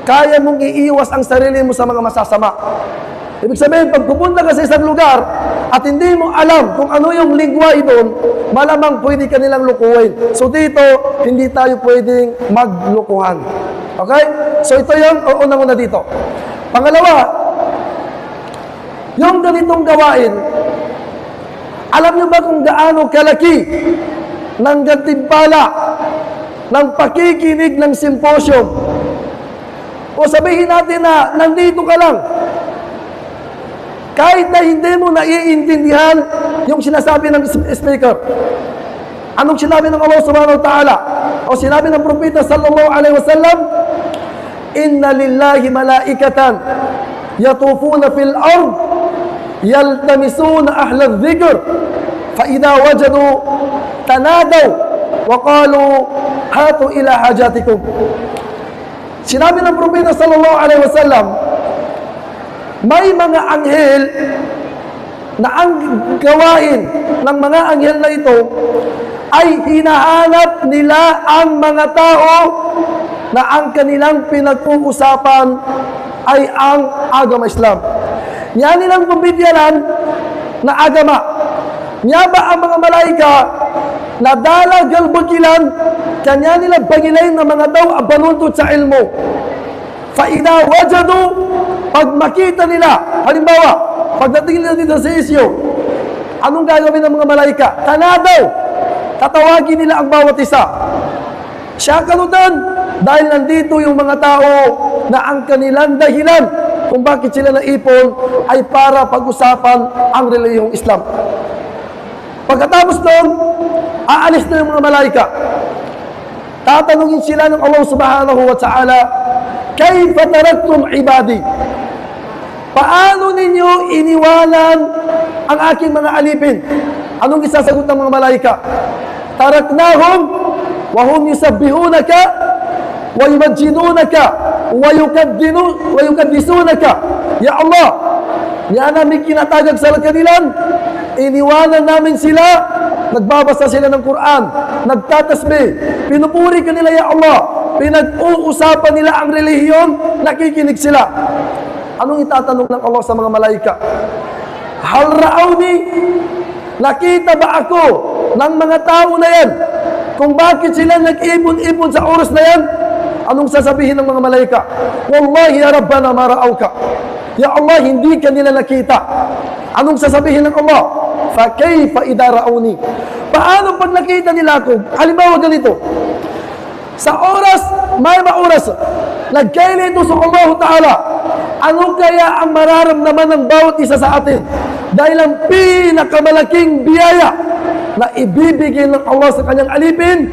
kaya mong iiwas ang sarili mo sa mga masasama. Ibig sabihin, pag pupunta ka sa isang lugar at hindi mo alam kung ano yung lingwahe doon, malamang pwede ka nilang lukuhin. So dito, hindi tayo pwedeng maglukuhan. Okay? So ito yung unang-una dito. Pangalawa, yung ganitong gawain, alam niyo ba kung gaano kalaki ng gantimpala ng pakikinig ng simposyum? O sabihin natin na nandito ka lang, kahit na hindi mo naiintindihan yung sinasabi ng speaker. Anong sinabi ng Allah subhanahu wa ta'ala? O sinabi ng propeta sallallahu alaihi wasallam, inna lillahi malaikatan yatufuna fil ard yaltamisuna ahla dhikr fa idha wajadu tanadaw wa qalu hatu ila hajatikum. Sinabi ng propeta sallallahu alaihi wasallam, may mga anghel na ang gawain ng mga anghel na ito ay hinahanap nila ang mga tao na ang kanilang pinag-uusapan ay ang agama Islam. Yan nilang pambidyanan na agama. Nya ba ang mga malaika na dalagal bagilan kanya nila bagilayin ng mga daw abanuntot sa ilmo. Faida wajadu, pag makita nila, halimbawa, pagdating nila dito sa isyo, anong gagawin ng mga malaika? Tanadaw, tatawagin nila ang bawat isa. Siya kanutan, dahil nandito yung mga tao na ang kanilang dahilan kung bakit sila naipon ay para pag-usapan ang relihiyong Islam. Pagkatapos doon, aalis na yung mga malaika. Tatanungin sila ng Allah subhanahu wa ta'ala, kayfa taraktum ibadi? Paano ninyo iniwanan ang aking mga alipin? Anong isasagot ng mga malaika? Taraknahum wa hum yusabbihunaka wa yumajjidunaka wa yukaddisunaka. Ya Allah, yan namin kinatagag sa kanilang, iniwanan namin sila, nagbabasa sila ng Quran, nagtatasbih, pinupuri ka nila, Ya Allah, pinag-uusapan nila ang relihiyon, nakikinig sila. Anong itatanong ng Allah sa mga malaika? Hal ra'awni, nakita ba ako ng mga tao na yan? Kung bakit sila nag-ibon-ibon sa oras na yan? Anong sasabihin ng mga malaika? Wallahi ya Rabbana ma ra'awka. Ya Allah, hindi ka nila nakita. Anong sasabihin ng Allah? Fa kayfa idha ra'awni? Paano pag nakita nila ako? Halimbawa ganito, sa oras, may oras, nagkaili ito sa Allah Ta'ala, ano kaya ang mararamdaman ng bawat isa sa atin? Dahil ang pinakamalaking biyaya na ibibigay ng Allah sa kanyang alipin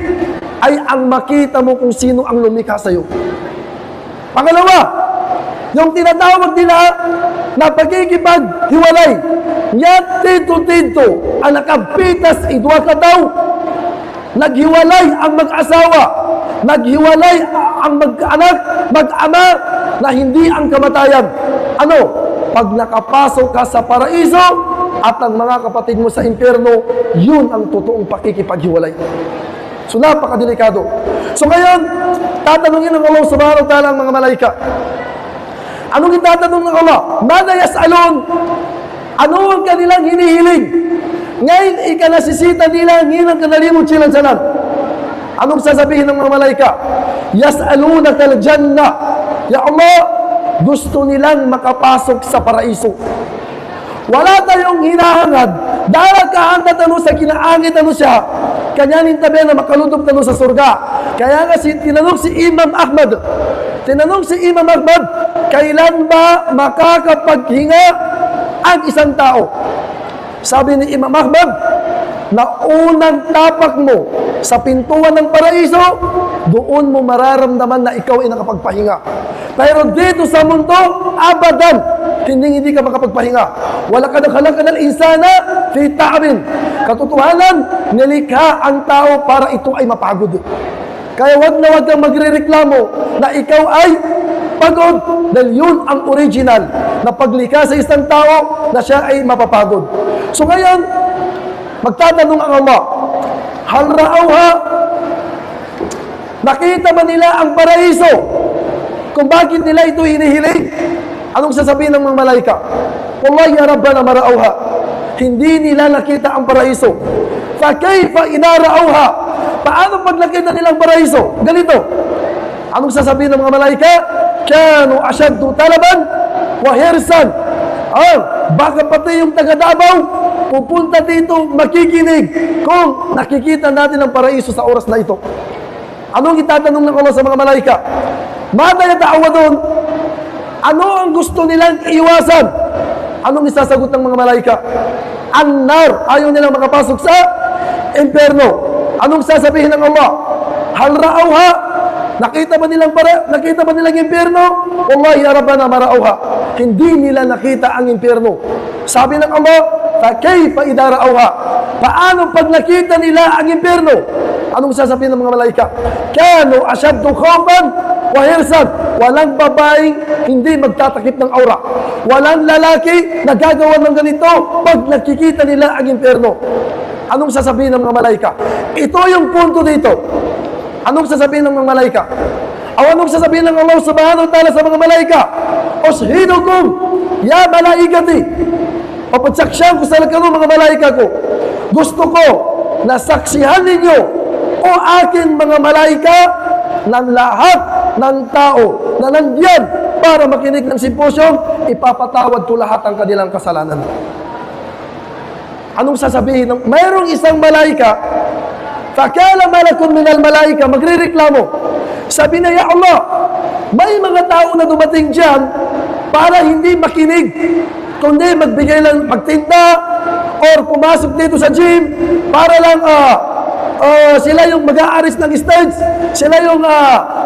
ay ang makita mo kung sino ang lumikha sa iyo. Pangalawa, yung tinatawag nila na pagkikipaghiwalay. Yat tito-tito, anakapitas idwa ka daw. Naghiwalay ang mag-asawa. Naghiwalay ang mag-anak, mag-ama na hindi ang kamatayan. Ano? Pag nakapasok ka sa paraiso at ang mga kapatid mo sa impyerno, yun ang totoong pakikipaghiwalay. So napakadelikado. So ngayon, tatanungin ng Allah subhanahu wa ta'ala ang mga malaika. Anong itatanong ng Allah? Mada yas'alun? Ano ang kanilang hinihiling? Ngayon, ikanasisita nila, nginang kanalimot silang sanan. Anong sasabihin ng mga malaika? Yas'alunaka al-jannah. Ya Allah, gusto nilang makapasok sa paraiso. Wala tayong hinahangad. Dahil kahanggat ano sa kinaangit ano siya, kanyanin tabi na makaludog tano sa surga. Kaya nga tinanong si Imam Ahmad, kailan ba makakapaghinga ang isang tao? Sabi ni Imam Ahmad, na unang tapak mo sa pintuan ng paraiso, doon mo mararamdaman na ikaw ay nakapagpahinga. Pero dito sa mundo, abadan, hindi ka makapagpahinga. Wala ka nakalakan ng insana fi ta'abin. Katotohanan, nilikha ang tao para ito ay mapagod. Kaya wag kang magrereklamo na ikaw ay pagod, dahil yun ang original na paglikha sa isang tao na siya ay mapapagod. So ngayon, magtatanong ang Allah, hal ra'awha? Nakita ba nila ang paraiso? kung bakit nila ito hinihiling, anong sasabihin ng mga malaika? Wallahi ya Rabbana mara'awha. Hindi nila nakita ang paraiso. Fakayfa idha ra'awha. Paano pag nakita nilang paraiso? Ganito. Anong sasabihin ng mga malaika? Kanu ashaddu talaban wa hirsan. Baka pati yung taga Davao pupunta dito makikinig kung nakikita natin ang paraiso sa oras na ito. Anong itatanong ng Allah sa mga malaika? Mada yata'awadun? Ano ang gusto nilang iwasan? Anong isasagot ng mga malaika? An-nar. Ayaw nilang makapasok sa impyerno. Anong sasabihin ng Allah? Hal ra'awha? Nakita ba nilang impyerno? Wallahi ya Rabbana mara'awha. Hindi nila nakita ang impyerno. Sabi ng Allah, fakayfa idha ra'awha. Paano pag nakita nila ang impyerno? Anong sasabihin ng mga malaika? Kanu ashaddu khawfan wa hirsan. Walang babaeng hindi magtatakip ng aura. Walang lalaki na gagawa ng ganito pag nakikita nila ang impyerno. Anong sasabihin ng mga malaika? Ito yung punto dito. Anong sasabihin ng mga malaika? Anong sasabihin ng Allah subhanahu wa ta'ala sa mga malaika? Ushidukum ya malaikati. Papatsaksyan ko sa kayo mga malaika ko. Gusto ko na saksihan ninyo o aking mga malaika ng lahat ng tao na nandiyan para makinig ng simposyong, ipapatawad ko lahat ang kanilang kasalanan. Anong sasabihin? Mayroong isang malaika, fakala malakun minal malaika, magrireklamo. Sabi na, ya Allah, may mga tao na dumating dyan para hindi makinig, kundi magbigay lang, magtinda, or pumasok dito sa gym, para lang, sila yung mag-aaris ng stage, sila yung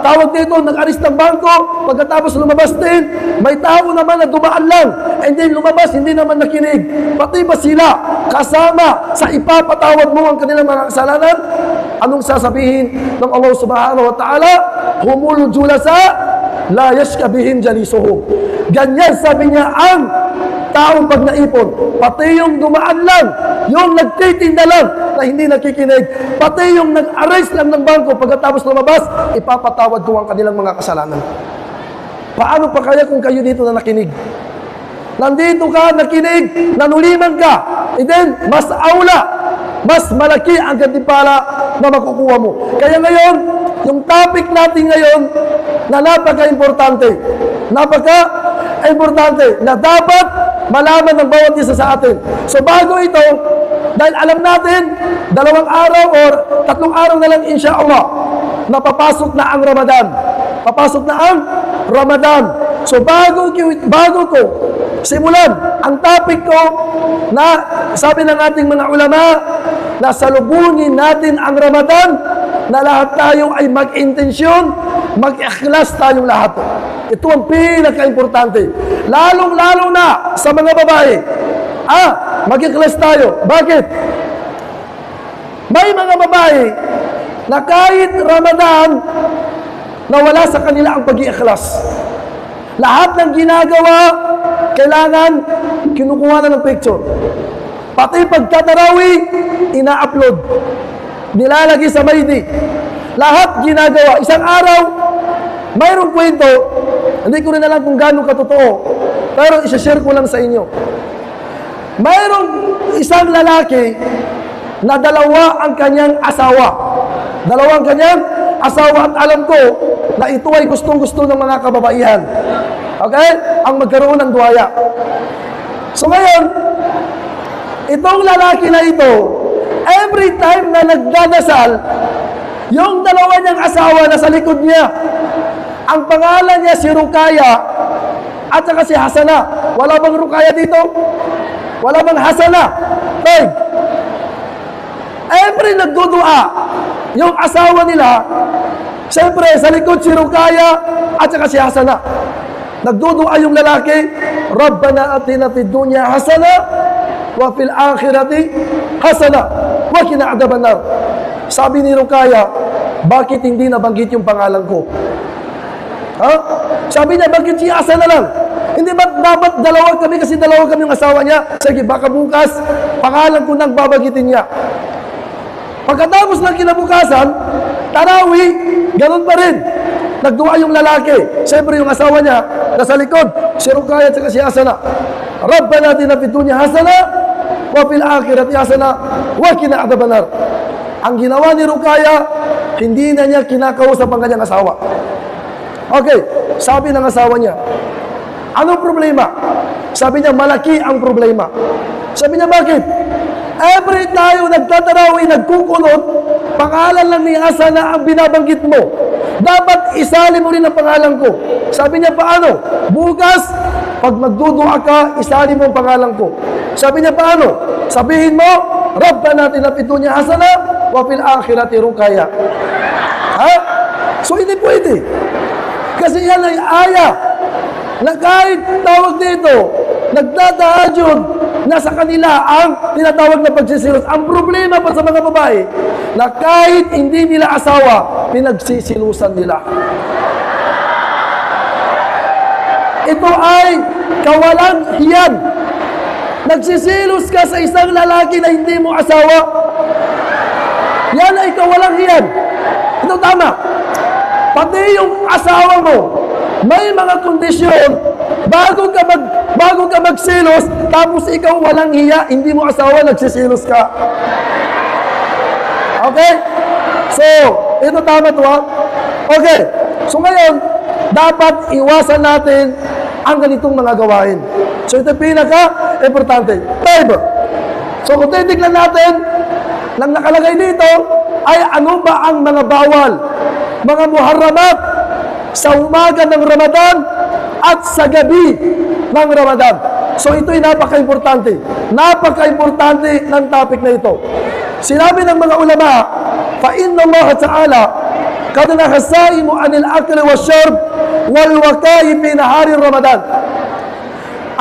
tawag dito, nag-aaris ng bangko, pagkatapos lumabas din, may tao naman na dumaan lang, and then lumabas, hindi naman nakinig. Pati ba sila kasama sa ipapatawad mo ang kanilang mga kasalanan? Anong sasabihin ng Allah subhanahu wa ta'ala? Humul julasa, la yashka bihim jalisuhum. Ganyan sabi niya ang taong pag naipon, pati yung dumaan lang, yung nagtitinda lang na hindi nakikinig, pati yung nag-arrest lang ng bangko pagkatapos lumabas, ipapatawad ko ang kanilang mga kasalanan. Paano pa kaya kung kayo dito na nakinig? Nandito ka, nakinig, nanuliman ka, and then, mas aula, mas malaki ang gantimpala na makukuha mo. Kaya ngayon, yung topic natin ngayon na napaka-importante na dapat malaman ng bawat isa sa atin. So bago ito, dahil alam natin, 2 araw or 3 araw na lang insyaAllah, napapasok na ang Ramadan. Papasok na ang Ramadan. So bago ko simulan ang topic ko na sabi ng ating mga ulama na salubungin natin ang Ramadan, na lahat tayo ay mag-intensyon, mag-ikhlas tayong lahat. Ito ang pinaka-importante. Lalong-lalo na sa mga babae. Mag-ikhlas tayo. Bakit? May mga babae na kahit Ramadan, nawala sa kanila ang pag-iikhlas. Lahat ng ginagawa, kailangan kinukuha na ng picture. Pati pagkatarawi, ina-upload. Nilalagay sa Maydi. Lahat ginagawa. Isang araw, mayroong kwento, hindi ko rin alam kung gano'ng katotoo, pero isa-share ko lang sa inyo. Mayroong isang lalaki na 2 ang kanyang asawa. 2 ang kanyang asawa, at alam ko na ito ay gustong-gusto ng mga kababaihan. Okay? Ang magkaroon ng duwaya. So ngayon, itong lalaki na ito, every time na nagdadasal, yung 2 niyang asawa na sa likod niya, ang pangalan niya si Rukaya at saka si Hasana. Wala bang Rukaya dito? Wala bang Hasana? Okay. Every nagdudua, yung asawa nila, siyempre sa likod si Rukaya at saka si Hasana. Nagdudua yung lalaki, Rabbana atina fid dunya hasana wa fil akhirati hasana wa qina adhabannar. Sabi ni Rukaya, bakit hindi nabanggit yung pangalan ko? Sabi niya, bakit si Hasana lang? Hindi ba dapat 2 kami, kasi 2 kami yung asawa niya? Sige, baka bukas pangalan ko nang babagitin niya. Pagkatapos ng kinabukasan, Tarawih, ganun pa rin. nagdua yung lalaki. Siyempre yung asawa niya, nasa likod. Si Rukaya at si Hasana. Rabbana atina fid dunya hasana wa fil akhirati hasana wa qina adzabannar. Ang ginawa ni Rukaya, hindi na niya kinakausap ang kanyang asawa. Okay, sabi ng asawa niya, anong problema? Sabi niya, malaki ang problema. Sabi niya, bakit? Every tayo nagtatarawi, nagkukulot, pangalan lang ni Hasana ang binabanggit mo. Dapat isali mo rin ang pangalan ko. Sabi niya, paano? Bukas, pag magdudua ka, isali mo ang pangalan ko. Sabi niya, paano? Sabihin mo, Rabbana atina fid dunya hasana wa fil akhirati Rukaya. Ha? So, hindi pwede. Kasi yan ay aya na kahit tawag dito, nagdadahajud, nasa kanila ang tinatawag na pagsisilos. Ang problema pa sa mga babae, na kahit hindi nila asawa, pinagsisilusan nila. Ito ay kawalang hiyan. Nagsisilos ka sa isang lalaki na hindi mo asawa. Yan ay kawalang hiyan. Ito tama. Pati yung asawa mo, may mga kondisyon, bago ka magsilos, tapos ikaw walang hiya, hindi mo asawa, nagsisilos ka. Okay? So, ito tama to ha? Okay. So ngayon, dapat iwasan natin ang ganitong mga gawain. So ito pinaka-importante. Five. So kung titignan natin, lang nakalagay dito, ay ano ba ang mga bawal, mga muharramat sa umaga ng Ramadan at sa gabi ng Ramadan. So ito'y napaka-importante. Napaka-importante ng topic na ito. Sinabi ng mga ulama, فَإِنَّ اللَّهَ تَعَالَى قَدْ نَهَى الصَّائِمَ عَنِ الْأَكْلِ وَالشُّرْبِ وَالْوَقَاءِ فِي نَهَارِ رَمَضَانِ.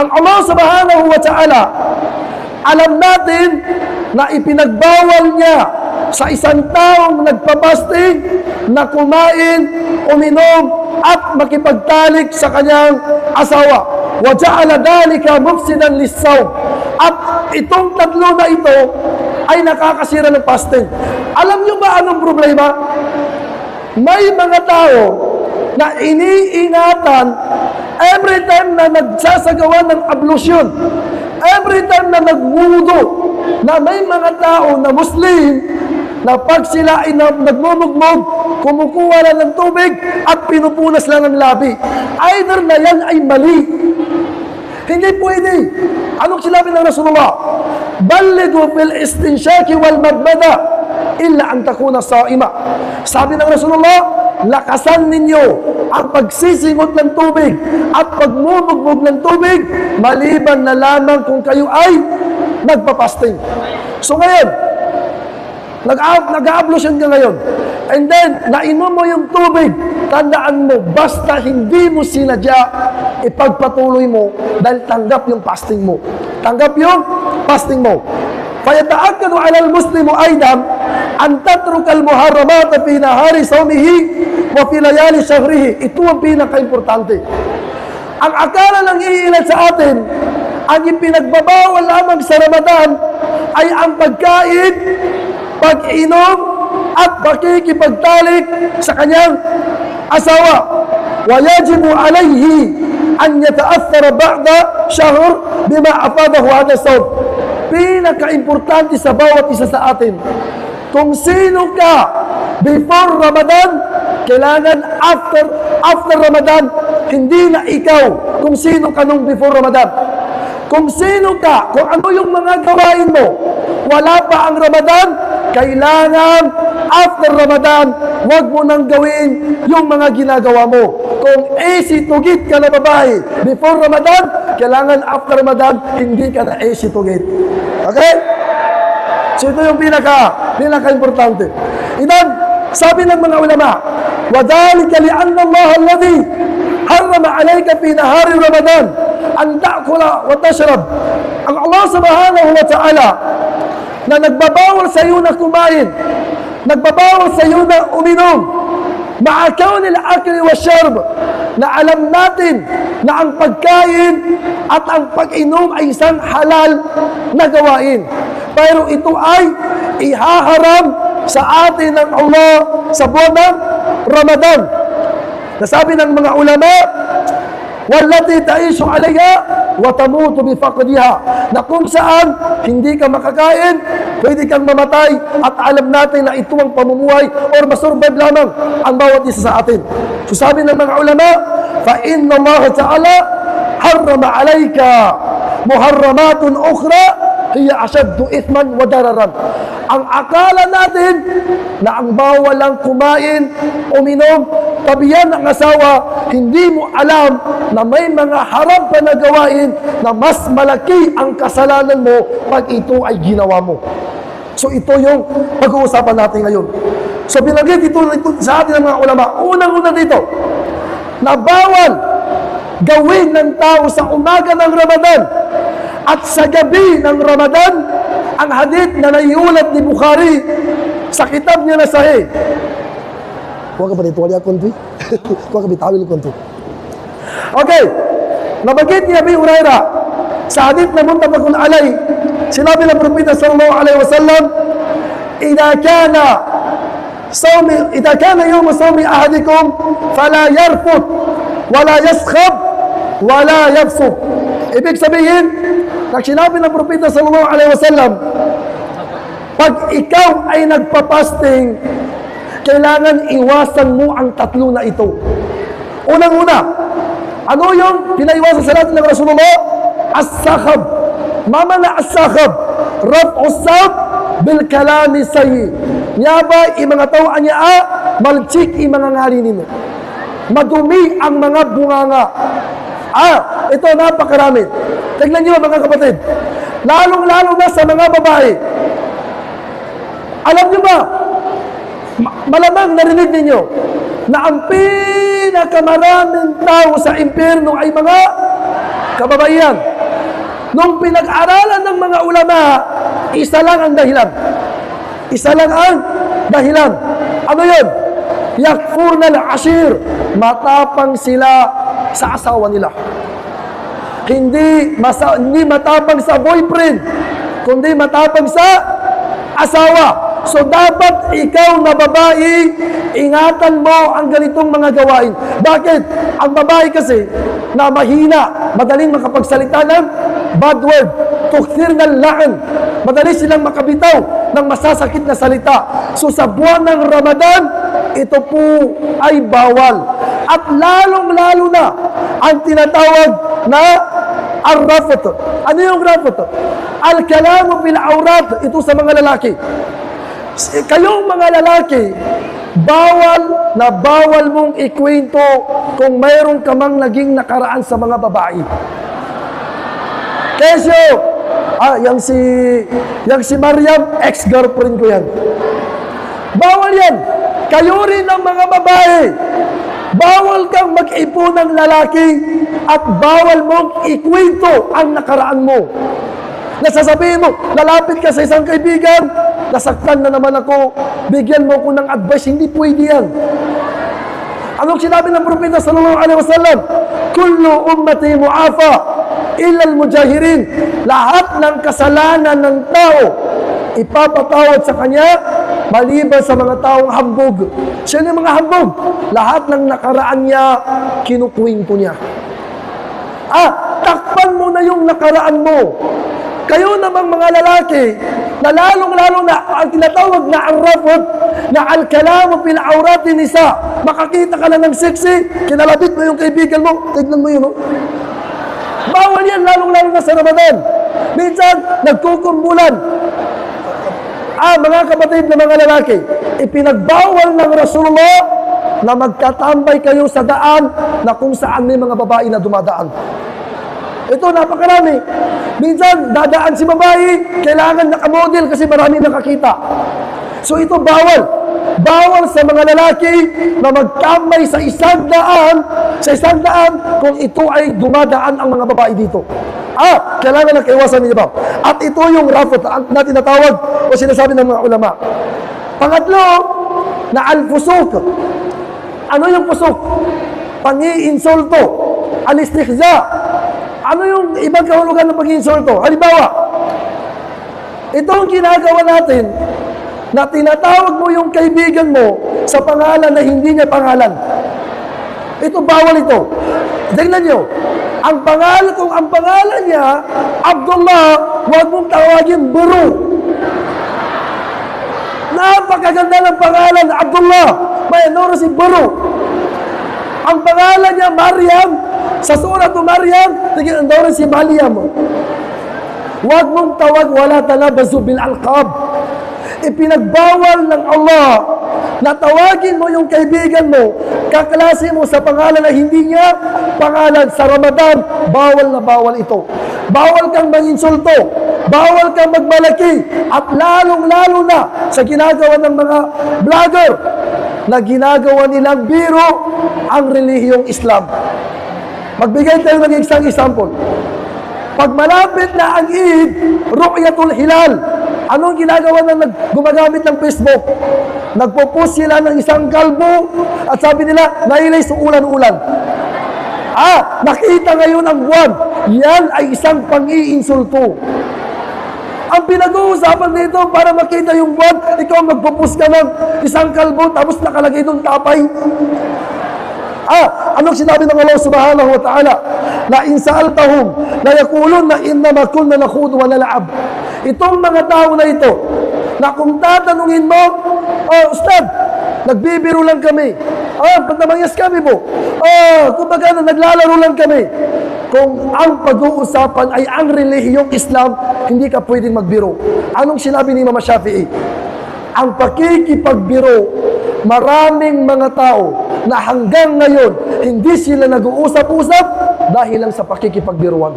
Ang Allah subhanahu wa ta'ala, alam natin na ipinagbawal niya sa isang taong nagpapasting na kumain, uminom, at makipagtalik sa kanyang asawa. وَجَعَلَ ذَلِكَ مُفْسِدًا لِلصَّوْمِ. At itong tatlo na ito ay nakakasira ng fasting. Alam niyo ba anong problema? May mga tao na iniingatan every time na nagsasagawa ng ablusyon, every time na nagwudu, na may mga tao na Muslim na pag sila ay nagmumugmog, kumukuha lang ng tubig at pinupunas lang ng labi. Either na yan ay mali. Hindi pwede. Anong sinabi ng Rasulullah? Ballidu fil istinshaki wal madmada illa an takuna sa'ima. Sabi ng Rasulullah, lakasan ninyo ang pagsisingot ng tubig at pagmumugbog ng tubig maliban na lamang kung kayo ay nagpapasting. So ngayon, nag-ablution ka ngayon, and then nainom mo yung tubig, tandaan mo, basta hindi mo sinadya, ipagpatuloy mo dahil tanggap yung fasting mo. Tanggap yung fasting mo. فَيَتَأَكَّدُ عَلَى الْمُسْلِمُ أَيْضًا أَنْ تَتْرُكَ الْمُحَرَّمَاتَ فِي نَهَارِ صَوْمِهِ وَفِي لَيَالِ شَهْرِهِ. Ito ang pinaka-importante. Ang akala ng iilan sa atin, ang ipinagbabawal lamang sa Ramadan ay ang pagkain, pag-inom, at pakikipagtalik sa kanyang asawa. وَيَجِبُ عَلَيْهِ أَنْ يَتَأَثَّرَ بَعْدَ شَهْرٍ بِمَا أَفَادَهُ هَذَا الصَّوْمِ. Pinaka-importante sa bawat isa sa atin, kung sino ka before Ramadan, kailangan after Ramadan, hindi na ikaw kung sino ka nung before Ramadan. Kung sino ka, kung ano yung mga gawain mo, wala pa ang Ramadan, kailangan after Ramadan, huwag mo nang gawin yung mga ginagawa mo. Kung easy to get ka na babae before Ramadan, kailangan after Ramadan, hindi ka na easy to get. Okay? So ito yung pinaka-importante. Idan, sabi ng mga ulama, وَذَلِكَ لِأَنَّ اللَّهَ الَّذِي حَرَّمَ عَلَيْكَ فِي نَهَارِ رَمَضَانِ أَنْ تَأْكُلَ وَتَشْرَبْ. Ang Allah subhanahu wa ta'ala na nagbabawal sa iyo na kumain, nagbabawal sa iyo na uminom, ma'a kawn al-akli wa syarb, na alam natin na ang pagkain at ang pag-inom ay isang halal na gawain. Pero ito ay ihaharam sa atin ng Allah sa buwan ng Ramadan. Nasabi ng mga ulama, wallati ta'ishu alayha wa tamutu bi faqdiha, na kung saan hindi ka makakain, pwede kang mamatay, at alam natin na ito ang pamumuhay or masurvive lamang ang bawat isa sa atin. So sabi ng mga ulama, fa inna Allah ta'ala harrama alayka muharramatun ukhra hiya ashaddu ithman wa dararan. Ang akala natin na ang bawal lang kumain, uminom, tabihan ng asawa, hindi mo alam na may mga haram pa na gawain na mas malaki ang kasalanan mo pag ito ay ginawa mo. So ito yung pag-uusapan natin ngayon. So binanggit ito sa atin ng mga ulama. Unang-una dito, na bawal gawin ng tao sa umaga ng Ramadan at sa gabi ng Ramadan ang hadith na naiulat ni Bukhari sa kitab niya na Sahih. Huwag ka ba dito? Wala akong ito. Huwag ka bitawil ko ito. Okay. Nabanggit ni Abi Hurairah sa hadith na muntafaqun alay, sinabi ng Propeta sallallahu alaihi wasallam, إذا كان يوم صوم أحدكم فلا يرفث ولا يسخب ولا يفسق. Ibig sabihin, sinabi ng Propeta sallallahu alaihi wasallam, pag ikaw ay nagpapasting, kailangan iwasan mo ang tatlo na ito. Unang-una, ano yung pinaiwasan sa natin ng Rasulullah? As-sakhab. Mama na as-sakhab. Raf'us-sab bil kalami sayyi. Nyaba mga tao anya malchik mga ngarinin. Madumi ang mga bunganga. Ito napakarami. Tignan niyo mga kapatid. Lalong-lalo na sa mga babae. Alam niyo ba, malamang narinig ninyo na ang pinakamaraming tao sa impyerno ay mga kababaihan. Nung pinag-aralan ng mga ulama, isa lang ang dahilan. Isa lang ang dahilan. Ano yun? Yakfurna al-ashir. Matapang sila sa asawa nila. Hindi matapang sa boyfriend, kundi matapang sa asawa. So dapat ikaw na babae, ingatan mo ang ganitong mga gawain. Bakit? Ang babae kasi na mahina, madaling makapagsalita ng bad word, tukthir ng la'an, madali silang makabitaw ng masasakit na salita. So sa buwan ng Ramadan, ito po ay bawal. At lalong-lalo na ang tinatawag na ar-rafat. Ano yung rafat? Al-kalamu bil awrat. Ito sa mga lalaki. Kayong mga lalaki, bawal na bawal mong ikwento kung mayroon ka mang naging nakaraan sa mga babae. Kesyo, yang si Mariam, ex-girlfriend ko yan. Bawal yan. Kayo rin ang mga babae. Bawal kang mag-ipon ng lalaki at bawal mong ikwento ang nakaraan mo. Nasasabihin mo, lalapit ka sa isang kaibigan, nasaktan na naman ako, bigyan mo ko ng advice, hindi pwede yan. Anong sinabi ng Propeta sallallahu alaihi wasallam? Kullu ummati mu'afa illa al-mujahirin. Lahat ng kasalanan ng tao ipapatawad sa kanya maliban sa mga taong hambog. Sino yung mga hambog? Lahat ng nakaraan niya, kinukwento niya. Takpan mo na yung nakaraan mo. Kayo namang mga lalaki, na lalong-lalo na ang tinatawag na ar-rafat, na al-kalamu fil awrati nisa. Makakita ka na ng sexy, kinalabit mo yung kaibigan mo, tignan mo yun, no? Bawal yan, lalong-lalo na sa Ramadan. Minsan, nagkukumbulan. Mga kapatid na mga lalaki, ipinagbawal ng Rasulullah na magtatambay kayo sa daan na kung saan may mga babae na dumadaan. Ito, napakarami. Minsan, dadaan si babae, kailangan nakamodel kasi marami nakakita. So ito, bawal. Bawal sa mga lalaki na magtambay sa isang daan kung ito ay dumadaan ang mga babae dito. Kailangan na kaiwasan niyo ba? At ito yung rafat na tinatawag o sinasabi ng mga ulama. Pangatlo, na al-fusuk. Ano yung fusuk? Pangi-insulto. Al-istikhza. Ano yung ibang kahulugan ng pag-insulto? Halimbawa, itong ginagawa natin na tinatawag mo yung kaibigan mo sa pangalan na hindi niya pangalan. Ito, bawal ito. Tingnan nyo, ang pangalan niya, Abdullah, huwag mong tawagin Buru. Napakaganda ng pangalan, Abdullah. May ano si Buru. Ang pangalan niya, Maryam. Sa surat ng Maryam, tingnan rin si Maryam. Huwag mong tawag, wala tanabazu bil alqab. Ipinagbawal ng Allah na tawagin mo yung kaibigan mo, kaklase mo sa pangalan na hindi niya pangalan sa Ramadan. Bawal na bawal ito. Bawal kang manginsulto. Bawal kang magmalaki. At lalong-lalo na sa ginagawa ng mga vlogger na ginagawa nilang biro ang relihiyong Islam. Magbigay tayo ng isang example. Pag malapit na ang Eid, Ru'yatul Hilal, anong ginagawa na gumagamit ng Facebook? Nagpo-post sila ng isang kalbo at sabi nila, nailay sa ulan-ulan. Nakita ngayon ang buwan. Yan ay isang pang-iinsulto. Ang pinag-uusapan dito para makita yung buwan, ikaw magpo-post ka ng isang kalbo tapos nakalagay doon tapay. Anong sinabi ng Allah subhanahu wa ta'ala? La in sa'altahum, la yakulun na innama kunna nakhudu wa nal'ab. Itong mga tao na ito, na kung tatanungin mo, Ustad, nagbibiro lang kami. Pagnamangyas kami po. Kumbaga na naglalaro lang kami. Kung ang pag-uusapan ay ang relihiyong Islam, hindi ka pwedeng magbiro. Anong sinabi ni Imam Shafi'i? Ang pakikipagbiro, maraming mga tao na hanggang ngayon, hindi sila nag-uusap-usap dahil lang sa pakikipagbiruan.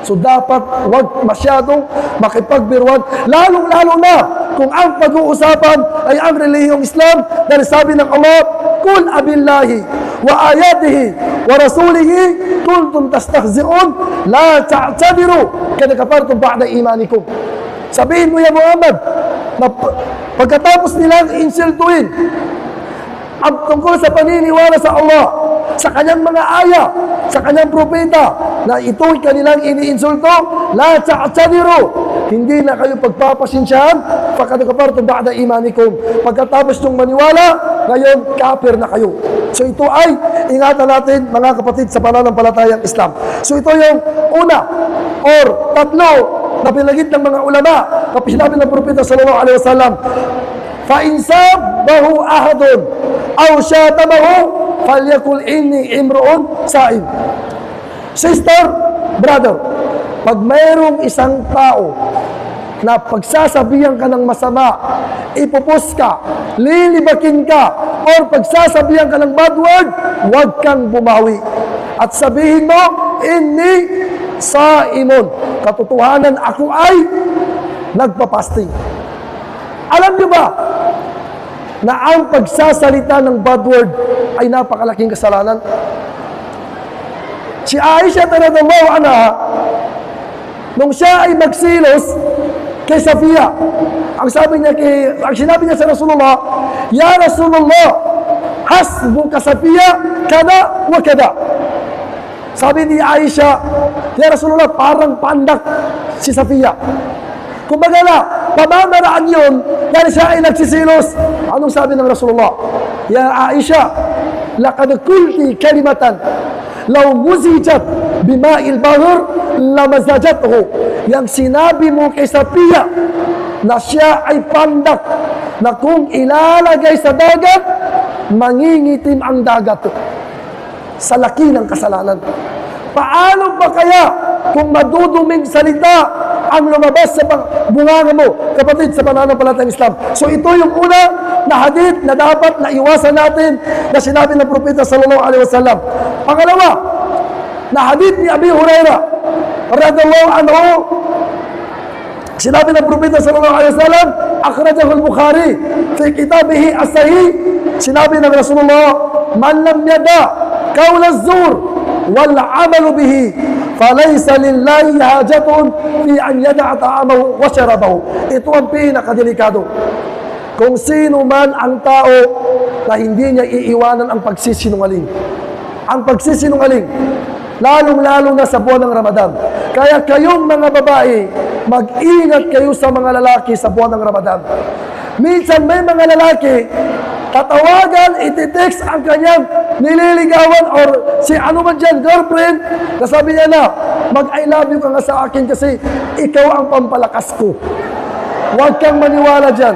So dapat wag masyadong makipagbiruan, lalong-lalo na kung ang pag-uusapan ay ang relihiyong Islam. Dahil sabi ng Allah, Kul abillahi wa ayatihi wa rasulihi kuntum tastahzi'un la ta'tadiru kad kafartum ba'da imanikum. Sabihin mo ya Muhammad, na pagkatapos nilang insultuin ang tungkol sa paniniwala sa Allah, sa kanyang mga aya, sa kanyang propeta, na ito'y kanilang iniinsulto, la ta'tadiru, hindi na kayo pagpapasensyahan, faqad kafartum ba'da imanikum. Pagkatapos nung maniwala, ngayon kafir na kayo. So ito ay ingatan natin mga kapatid sa pananampalatayang Islam. So ito yung una or tatlo na pinagit ng mga ulama na sinabi ng propeta sallallahu alaihi wasallam, fa in sabbahu ahadun aw syatamahu falyakul inni imru'un sa'im. Sister, brother, pag mayroong isang tao na pagsasabihan ka ng masama, ipupus ka, lilibakin ka, or pagsasabihan ka ng bad word, huwag kang bumawi. At sabihin mo, inni saimun. Katotohanan, ako ay nagpapasting. Alam niyo ba na ang pagsasalita ng bad word ay napakalaking kasalanan? Si Aisha radhiyallahu anha, nung siya ay magsilos kay Safiya, ang sinabi niya sa Rasulullah, Ya Rasulullah, hasbuka Safiya kada wa kada. Sabi ni Aisha, Ya Rasulullah, parang pandak si Safiya. Kumbaga na, pamamaraan yun dahil siya ay nagsisilos. Anong sabi ng Rasulullah? Ya Aisha, laqad kulti kalimatan law muzijat bima'il bahr lamazajathu. Yang sinabi mo kay Safiya na siya ay pandak na kung ilalagay sa dagat, mangingitim ang dagat. Sa laki ng kasalanan. Paano ba kaya kung maduduming salita ang lumabas sa bunganga mo, kapatid, sa pananampalatayang Islam? So ito yung una na hadith na dapat na iwasan natin na sinabi ng propeta sallallahu alaihi wasallam. Pangalawa, na hadith ni Abi Hurairah radhiyallahu anhu, sinabi ng propeta sallallahu alaihi wasallam, akhrajahu al-Bukhari fi kitabihi as-sahih, sinabi ng Rasulullah, man lam yada qawl az-zur wal 'amalu bihi falaysa lillahi hajatun fi an yada'a ta'amahu wa sharabahu. Ito ang pinakadelikado. Kung sino man ang tao na hindi niya iiwanan ang pagsisinungaling. Ang pagsisinungaling, lalong-lalo na sa buwan ng Ramadan. Kaya kayong mga babae, mag-ingat kayo sa mga lalaki sa buwan ng Ramadan. Minsan may mga lalaki, tatawagan, ititext ang kanyang nililigawan or si ano man dyan, girlfriend, nasabi niya na, mag-I love you ka nga sa akin kasi ikaw ang pampalakas ko. Huwag kang maniwala dyan.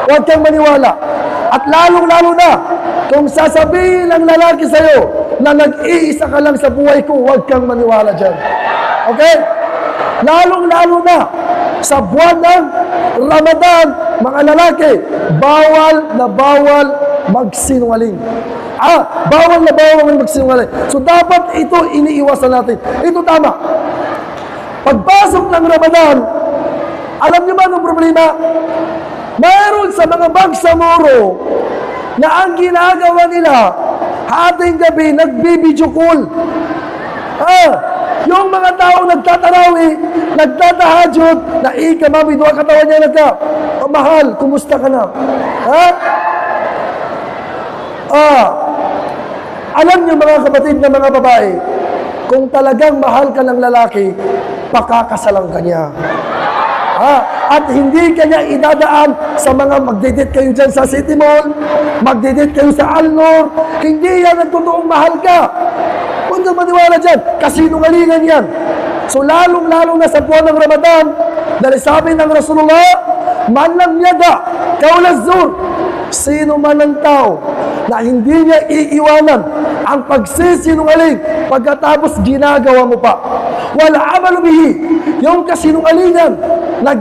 Huwag kang maniwala. At lalong-lalo na, kung sasabihin ng lalaki sa'yo na nag-iisa ka lang sa buhay ko, huwag kang maniwala dyan. Okay? Lalong-lalo na, sa buwan ng Ramadan, mga lalaki, bawal na bawal magsinungaling. Bawal na bawal magsinungaling. So dapat ito iniiwasan natin. Ito tama. Pagpasok ng Ramadan, alam niyo ba ang problema? Mayroon sa mga bangsamoro na ang ginagawa nila, hating gabi, nagbibidyo call. Yung mga tao nagtatarawi, nagtatahajud, na mami, doon katawan niya mahal, kumusta ka na? Alam niyo mga kapatid na mga babae, kung talagang mahal ka ng lalaki, pakakasalan ka niya. At hindi kanya idadaan sa mga magdedate kayo dyan sa City Mall, magdedate kayo sa Alnor, hindi yan ang totoong mahal ka. Huwag kang maniwala dyan, kasinungalingan yan. So lalong-lalo na sa buwan ng Ramadan, dahil sabi ng Rasulullah, man lam yada, kaulaz zur, sino man ang tao na hindi niya iiwanan ang pagsisinungaling pagkatapos ginagawa mo pa. Wala amalu bihi, yung kasinungalingan na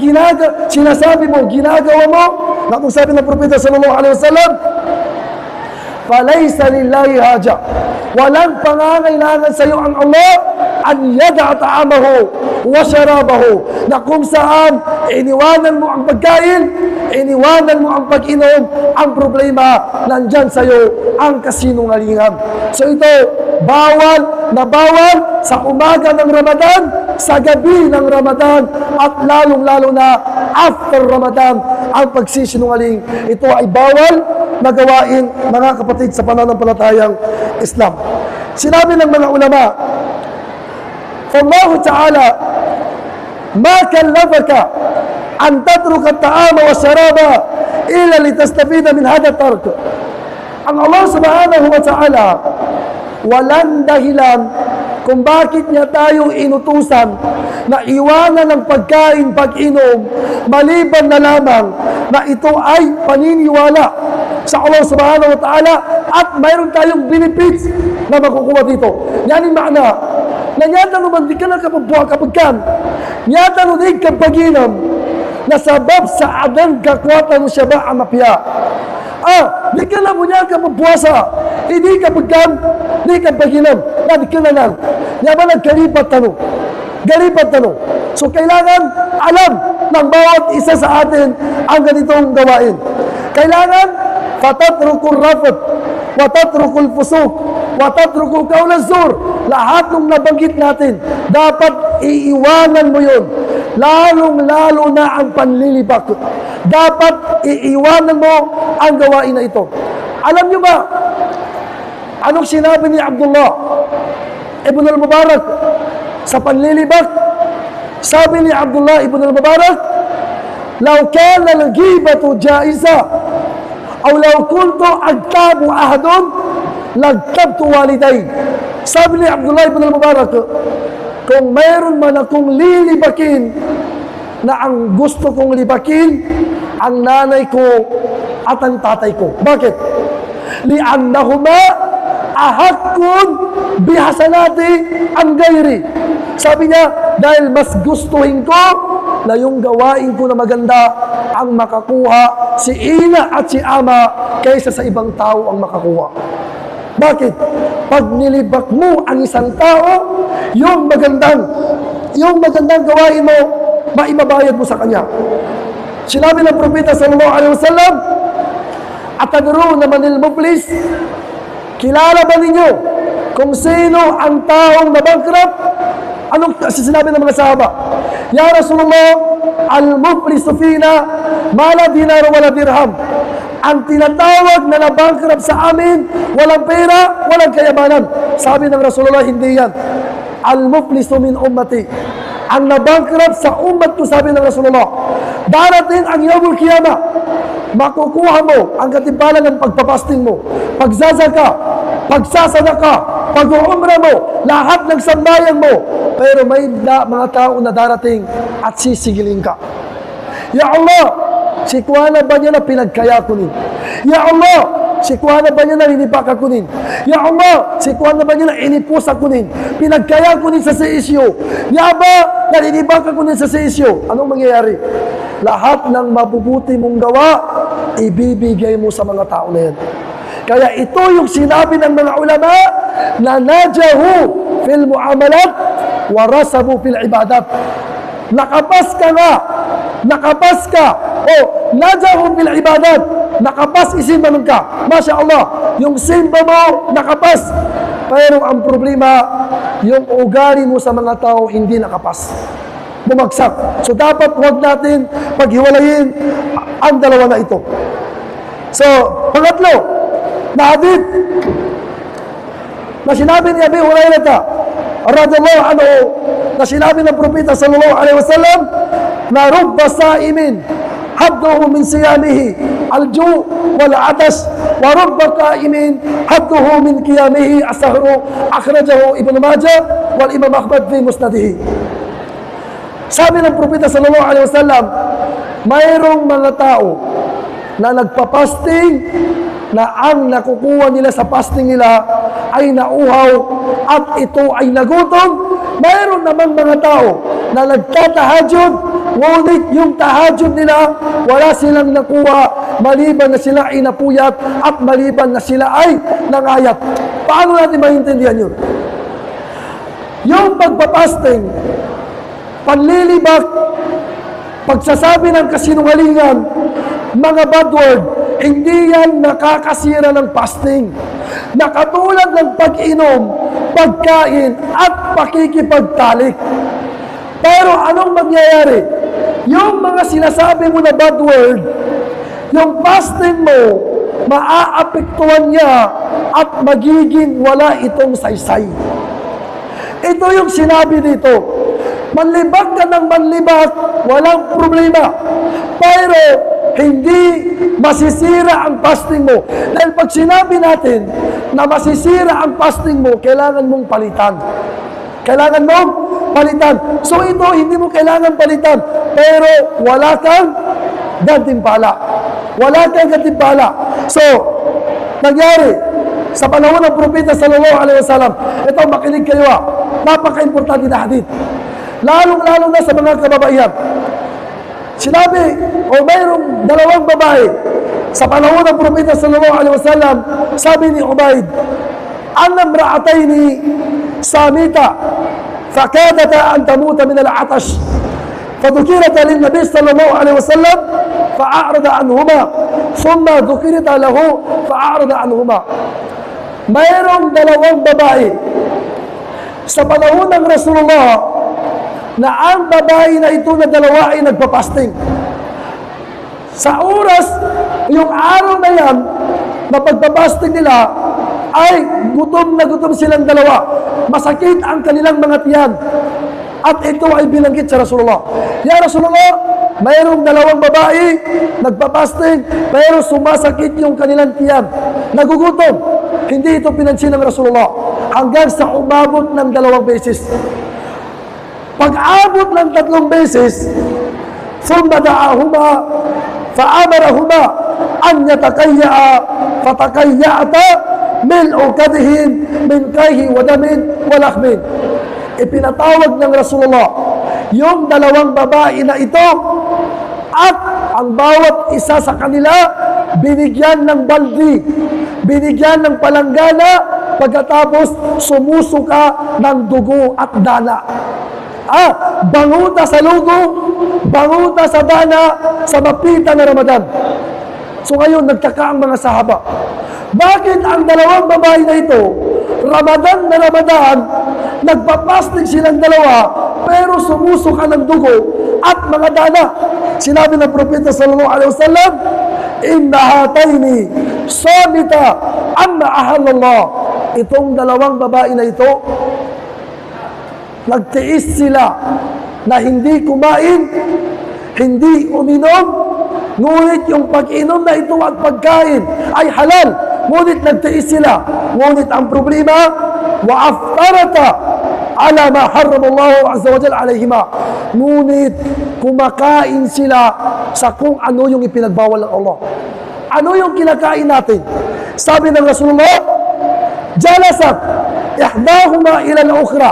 sinasabi mo, ginagawa mo, na kung sabi ng Propeta sallallahu alaihi wasallam, falaysa lillahi haja, walang pangangailangan sa iyo ang Allah an yada'a ta'amahu wa syarabahu, na kung saan iniwanan mo ang pagkain, iniwanan mo ang pag-inom, ang problema nandyan sa iyo ang kasinungalingan. So ito, bawal na bawal sa umaga ng Ramadan, sa gabi ng Ramadan, at lalong-lalo na after Ramadan, ang pagsisinungaling. Ito ay bawal na gawain, mga kapatid, sa pananampalatayang Islam. Sinabi ng mga ulama, فالله تعالى ما كلفك أن تترك الطعام والشراب إلا لتستفيد من هذا الترك. Ang Allah subhanahu wa ta'ala, walang dahilan kung bakit niya tayo inutusan na iwanan ng pagkain, pag-inom, maliban na lamang na ito ay paniniwala sa Allah subhanahu wa ta'ala at mayroon tayong benefits na makukuha dito. Yan yung makna na nyata naman di ka na kapabuha kapagkan, nyata no di kapaginam na sabab sa adan kakwata mo siya ba ang mapya. Di ka na mo niya kapabuhasa, hindi kapagkan, di kapaginam, na di ka na lang. Yaman nagkalipat tanong. Galipat tanong. So kailangan alam ng bawat isa sa atin ang ganitong gawain. Kailangan fatatrukul rafat, watatrukul fusuk, watatrukul kaulaz zur. Lahat ng nabanggit natin, dapat iiwanan mo yun. Lalong-lalo na ang panlilibak. Dapat iiwanan mo ang gawain na ito. Alam nyo ba, anong sinabi ni Abdullah ibn al-Mubarak sa panlilibak? Sabi ni Abdullah ibn al-Mubarak, "Law kana al-ghibatu jaiza aw law kuntu agtabu ahadun lagtabtu waliday." Sabi ni Abdullah ibn al-Mubarak, kung mayroon man akong lilibakin na ang gusto kong libakin ang nanay ko at ang tatay ko. Bakit? Li'annahuma ahakkun bihasanati ang gayri. Sabi niya, dahil mas gustuhin ko na yung gawain ko na maganda ang makakuha si ina at si ama kaysa sa ibang tao ang makakuha. Bakit? Pag nilibak mo ang isang tao, yung magandang gawain mo, maibabayad mo sa kanya. Sinabi ng Propeta sallallahu alaihi wasallam, "Atadruna manil muflis?" Kilala ba ninyo kung sino ang taong nabankrupt? Anong sinabi ng mga sahaba? "Ya Rasulullah, al-muflisu fina ma la dinar wala dirham." Ang tinatawag na nabankrupt sa amin, walang pera, walang kayamanan. Sabi ng Rasulullah, hindi yan. Al-muflisu min ummati. Ang nabankrupt sa ummat ko, sabi ng Rasulullah, Darating ang Yawmul Qiyamah, makukuha mo ang katibalan ng pagpapasting mo, pagsasaka, pagsasadaka, pag-uumra mo, lahat ng sambayan mo. Pero may mga tao na darating at sisigilin ka. Ya Allah, si kuwana ba niya na pinagkaya kunin? Ya Allah, si kuwana ba niya na inipaka kunin? Ya Allah, si kuwana ba niya na inipusa kunin? Pinagkaya kunin sa isyo. Ya ba, na inibaka kunin sa isyo. Anong mangyayari? Lahat ng mabubuti mong gawa, ibibigay mo sa mga tao na yan. Kaya ito yung sinabi ng mga ulama na najahu fil muamalat wa rasabu fil ibadat. Nakapas ka nga, nakapas ka, o najahu fil ibadat, nakapas isimba nun ka. Masya Allah, yung simba mo, nakapas. Pero ang problema, yung ugali mo sa mga tao, hindi nakapas. Bumagsak. So dapat huwag natin paghiwalayin ang dalawa na ito. So, pangatlo, na hadith na sinabi ni Abi Hurairah radhiyallahu anhu, na sinabi ng Propeta sallallahu alaihi wasallam na rubba sa'imin hadduhu min siyamihi al-ju' wal 'atash wa rubba qa'imin hadduhu min qiyamihi as-sahru, akhrajahu Ibn Majah wal Imam Ahmad fi musnadihi. Sabi ng Propeta sallallahu alaihi wasallam, mayroong mga tao na nagpa-fasting na ang nakukuha nila sa fasting nila ay nauhaw at ito ay nagutom. Mayroon naman mga tao na nagtatahajud, ngunit yung tahajud nila wala silang nakuha maliban na sila ay napuyat at maliban na sila ay nangayat. Paano natin maintindihan yun? Yung pagpapasting, panlilibak, pagsasabi ng kasinungalingan, mga bad word, hindi yan nakakasira ng fasting. Nakatulad ng pag-inom, pagkain, at pakikipagtalik. Pero anong mangyayari? Yung mga sinasabi mo na bad word, yung fasting mo, maaapektuhan niya at magiging wala itong saysay. Ito yung sinabi dito. Manlibak ka ng manlibak, walang problema. Pero hindi masisira ang fasting mo. Dahil pag sinabi natin na masisira ang fasting mo, kailangan mong palitan. Kailangan mong palitan. So ito, hindi mo kailangan palitan. Pero wala kang gantimpala. Wala kang gantimpala. So, nangyari, sa panahon ng Propeta sallallahu alaihi wasallam, ito, makinig kayo napaka-importante na hadith. Lalong-lalo na sa mga kababaihan. Sinabi, o mayroong dalawang babae sa panahon ng Propeta sallallahu alaihi wasallam, sabi ni Ubayd, anna imra'atayni samita fakadata an tamuta min al-'atash fadhukirata lin-nabi sallallahu alaihi wasallam fa'arada anhuma thumma dhukirata lahu fa'arada anhuma. Mayroong dalawang babae sa panahon ng Rasulullah na ang babae na ito na dalawa ay nagpapasting. Sa oras, yung araw na yan, na pagpapasting nila, ay gutom na gutom silang dalawa. Masakit ang kanilang mga tiyan. At ito ay binanggit sa Rasulullah. Ya Rasulullah, mayroong dalawang babae, nagpapasting, pero sumasakit yung kanilang tiyan. Nagugutom. Hindi ito pinansin ng Rasulullah. Hanggang sa umabot ng 2 beses. Pag-abot ng 3 beses, thumma da'ahuma fa'amarahuma an yatakayya'a fatakayya'ata mil'u kadihin min kayhi wa damin wa lahmin. Ipinatawag ng Rasulullah yung 2 babae na ito at ang bawat isa sa kanila binigyan ng baldi, binigyan ng palanggana, pagkatapos sumusuka ng dugo at dana. Banguta sa lugo, banguta sa dana, sa mapitan na Ramadan. So ngayon, nagtaka ang mga sahaba. Bakit ang 2 babae na ito, Ramadan na Ramadan, nagpapasting silang 2, pero sumusuka ng dugo at mga dana? Sinabi ng Propeta sallallahu alaihi wasallam, inna hatayni sabita amma ahallallah. Itong 2 babae na ito, nagtiis sila na hindi kumain, hindi uminom, ngunit yung pag-inom na ito at pagkain ay halal, ngunit nagtiis sila. Ngunit ang problema, wa'aftarata ala ma harramallahu azza wa jalla alayhima. Ngunit kumakain sila sa kung ano yung ipinagbawal ng Allah. Ano yung kinakain natin? Sabi ng Rasulullah, jalasat ihdahuma ila al-ukhra.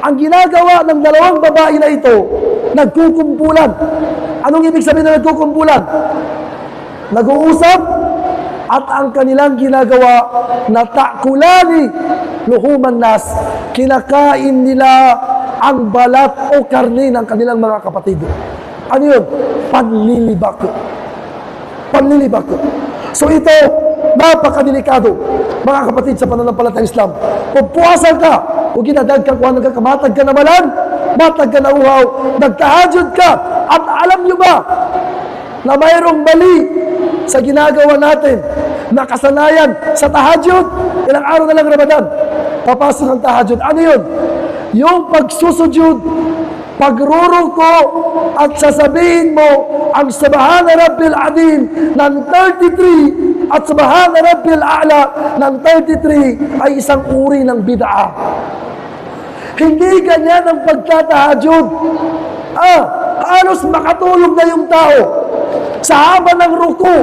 Ang ginagawa ng dalawang babae na ito, nagkukumpulan. Anong ibig sabihin na nagkukumpulan? Nag-uusap at ang kanilang ginagawa na ta'kulani luhuman nas. Kinakain nila ang balat o karne ng kanilang mga kapatid. Ano yun? Panlilibak. Panlilibak. So ito, napakadelikado, mga kapatid sa pananampalatayang Islam. Kung puwasan ka, kung ginadag ka, kung ka, matag ka na malan, matag ka na uhaw, nagtahajud ka, at alam nyo ba, na mayroong mali sa ginagawa natin, na kasanayan sa tahajud, ilang araw na lang Ramadan, papasok ang tahajud. Ano yun? Yung pagsusujud, pagruruko, at sasabihin mo ang Subhana Rabbil Azim ng 33 at Subhana Rabbil A'la ng 33 ay isang uri ng bid'ah. Hindi ganyan ang pagtatahajud. Halos makatulog na yung tao sa haba ng ruku,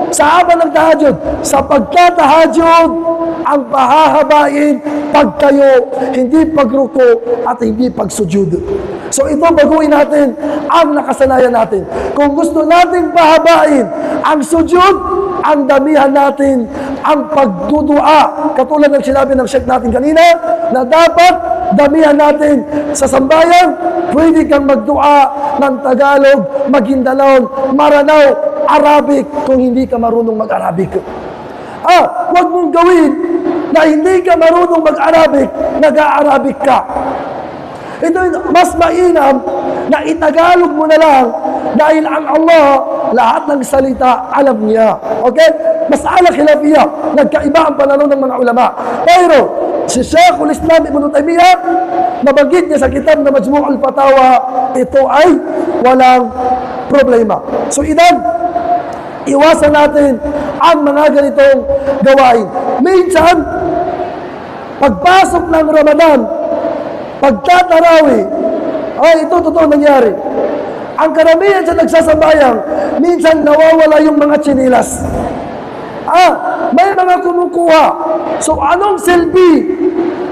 sa haba ng tahajud. Sa pagtatahajud, ang pahahabain pagtayo, hindi pagruko at hindi pagsujud. So ito baguhin natin ang nakasanayan natin. Kung gusto nating pahabain ang sujud, ang damihan natin ang pagdudua. Katulad ng sinabi ng Sheikh natin kanina, na dapat damihan natin sa sambayan. Pwede kang magdua ng Tagalog, Maguindanaon, Maranao, Arabic kung hindi ka marunong mag-Arabic. Huwag mong gawin na hindi ka marunong mag-Arabic, nag-Arabic ka. Ito mas mainam na itagalog mo na lang dahil ang Allah, lahat ng salita, alam niya. Okay? Mas'ala khilafiyah, nagkaiba ang pananaw ng mga ulama. Pero, si Sheikhul Islam Ibn Taymiyyah, nabanggit niya sa kitab na Majmu' al-Fatawa, ito ay walang problema. So, idan, iwasan natin ang mga ganitong gawain. Minsan, pagpasok ng Ramadan, pagtatarawi, ito totoo nangyari. Ang karamihan sa nagsasambayang, minsan nawawala yung mga tsinilas. May mga kumukuha. So anong silbi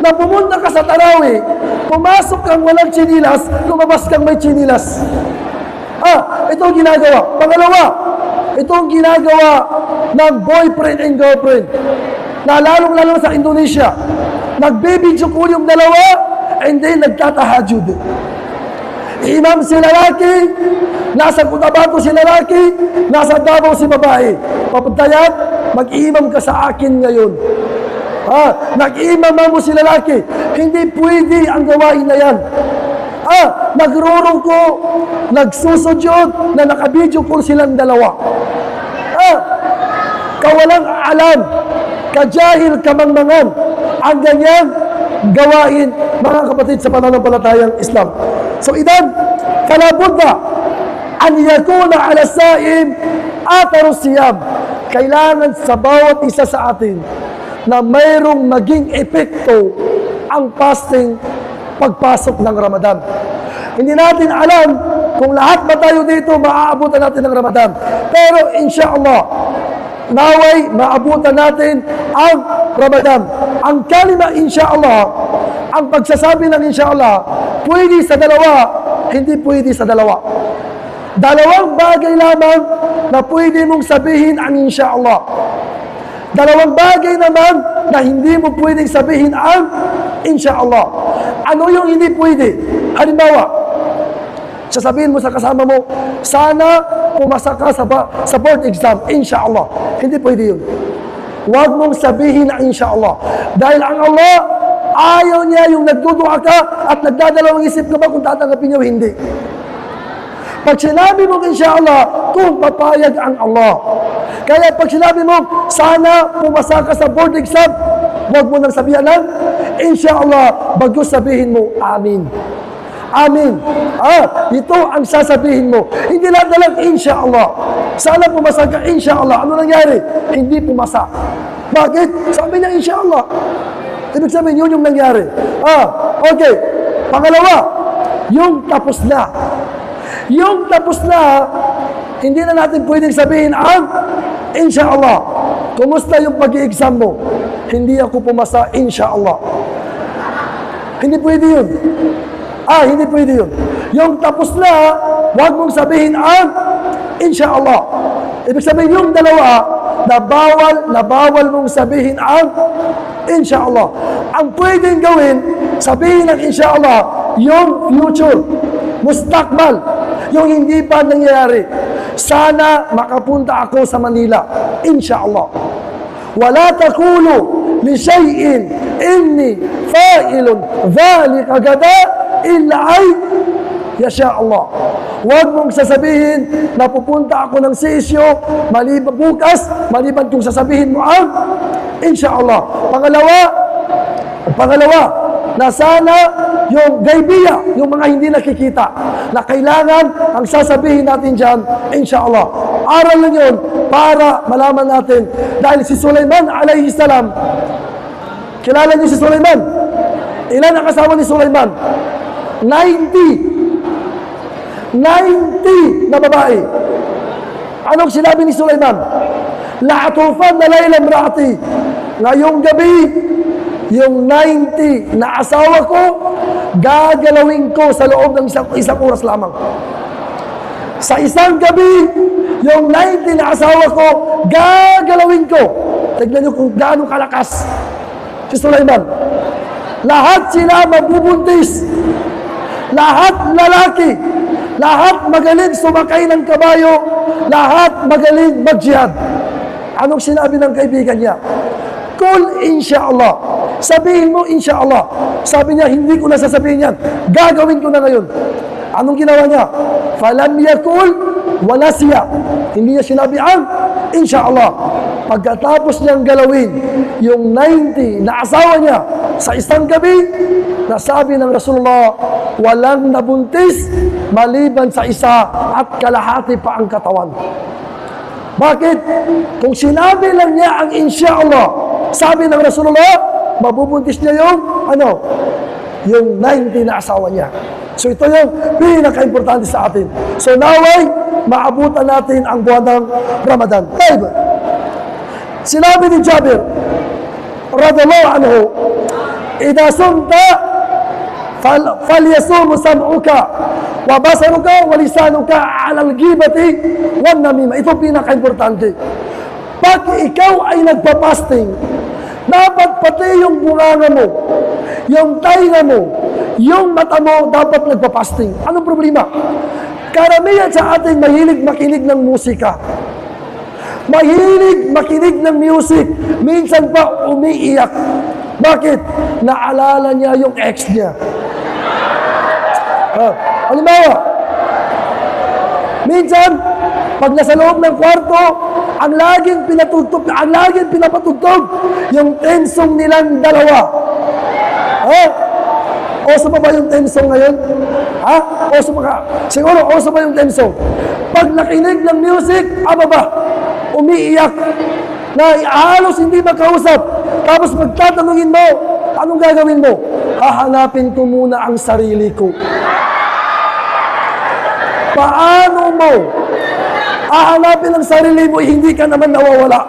na pumunta ka sa tarawi, pumasok kang walang tsinilas, lumabas kang may tsinilas? Ito ang ginagawa. Pangalawa, ito ang ginagawa ng boyfriend and girlfriend na lalong-lalo sa Indonesia. Nagbibidyo ko yung dalawa and then nagtatahajud. Imam si lalaki, nasa Cotabato si lalaki, nasa Davao si babae. Papuntayan, mag-imam ka sa akin ngayon. Nag-imam mo si lalaki. Hindi pwede ang gawain na yan. Nagrurungko, nagsusujud, na nakabidyo ko silang dalawa. Kawalang alam, kajahil, kamangmangan, ang ganyan gawain, mga kapatid sa pananampalatayang Islam. So idan, falabudda an yakuna ala saim atharu siyam. Kailangan sa bawat isa sa atin na mayroong maging epekto ang fasting pagpasok ng Ramadan. Hindi natin alam kung lahat ba tayo dito maaabutan natin ng Ramadan. Pero insyaAllah, naway maabutan natin ang Ramadan. Ang kalima insyaAllah, ang pagsasabi ng insyaAllah, pwede sa dalawa, hindi pwede sa dalawa. Dalawang bagay lamang na pwede mong sabihin ang insyaAllah. Dalawang bagay naman na hindi mo pwedeng sabihin ang insyaAllah. Ano yung hindi pwede? Halimbawa, sasabihin mo sa kasama mo, sana pumasa ka sa board exam, insyaAllah. Hindi pwede yun. Huwag mong sabihin na insyaAllah. Dahil ang Allah, ayaw niya yung nagdudua ka at nagdadalawang isip ka ba kung tatanggapin niya o hindi. Pag sinabi mo insyaAllah, kung papayag ang Allah. Kaya pag sinabi mo, sana pumasa ka sa board exam, huwag mo nang sabihan lang, insyaAllah, bago sabihin mo, amin. Amin. Ito ang sasabihin mo. Hindi lahat na lang, inshallah. Sana pumasa ka, inshallah. Ano nangyari? Hindi pumasa. Bakit? Sabi niya, inshallah. Ibig sabihin, yun yung nangyari. Okay. Pangalawa, yung tapos na. Yung tapos na, hindi na natin pwedeng sabihin ang inshallah. Kumusta yung pag-i-exam mo? Hindi ako pumasa, inshallah. Hindi pwede yun. Hindi pwede yun. Yung tapos na, huwag mong sabihin ang inshallah. Ibig sabihin yung dalawa, na bawal mong sabihin ang inshallah. Ang pwedeng gawin, sabihin ang inshallah, yung future, mustakbal, yung hindi pa nangyayari. Sana makapunta ako sa Manila, inshallah. Wala takulu li shay'in inni fa'ilun dhalika gada illa ay yasha Allah. Huwag mong sasabihin na pupunta ako ng sesyo maliban bukas, maliban kung sasabihin mo ang inshallah. Pangalawa, na sana yung gaybiya, yung mga hindi nakikita, na kailangan ang sasabihin natin dyan, inshallah. Aral lang yun para malaman natin. Dahil si Sulaiman alayhi salam, kilala niyo si Sulaiman? Ilan ang kasama ni Sulaiman? 90 na babae. Anong sinabi ni Sulaiman? La'atufan na layla mraati. Ngayong gabi, yung 90 na asawa ko, gagalawin ko sa loob ng isang oras lamang. Sa isang gabi, yung 90 na asawa ko, gagalawin ko. Tignan nyo kung gaano kalakas si Sulaiman. Lahat sila mabubuntis. Lahat lalaki. Lahat magaling sumakay ng kabayo. Lahat magaling mag-jihad. Anong sinabi ng kaibigan niya? Kul inshallah. Sabihin mo inshallah. Sabi niya, hindi ko na sasabihin yan. Gagawin ko na ngayon. Anong ginawa niya? Falam yakul wala siya. Hindi niya sinabi ang inshallah. Pagkatapos niyang galawin yung 90 na asawa niya sa isang gabi, nasabi ng Rasulullah, walang nabuntis maliban sa isa at kalahati pa ang katawan. Bakit? Kung sinabi lang niya ang inshallah, sabi ng Rasulullah, mabubuntis niya yung yung 90 na asawa niya. So ito yung pinaka-importante sa atin. So naway, maabutan natin ang buwan ng Ramadan. Taib. Sinabi ni Jabir, radallahu anhu, idha sumta, falyasumu sam'uka, wa basaruka, wa lisanuka, ala al-ghibati, wan namima. Ito pinaka-importante. Pag ikaw ay nagpa-fasting, dapat pati yung bunganga mo, yung tainga mo, yung mata mo, dapat nagpa-fasting. Anong problema? Karamihan sa atin mahilig makinig ng musika. Mahilig makinig ng music. Minsan pa umiiyak. Bakit? Naalala niya yung ex niya. Halimbawa, minsan, pag nasa loob ng kwarto, ang laging pinapatugtog yung tensong nilang dalawa. Oso pa ba yung tensong ngayon? Oso pa ka? Siguro, oso pa yung tensong. Pag nakinig ng music, umiiyak, na halos hindi makausap. Tapos magtatanungin mo, anong gagawin mo? Hahanapin ko muna ang sarili ko. Paano mo hahanapin ang sarili mo, hindi ka naman nawawala?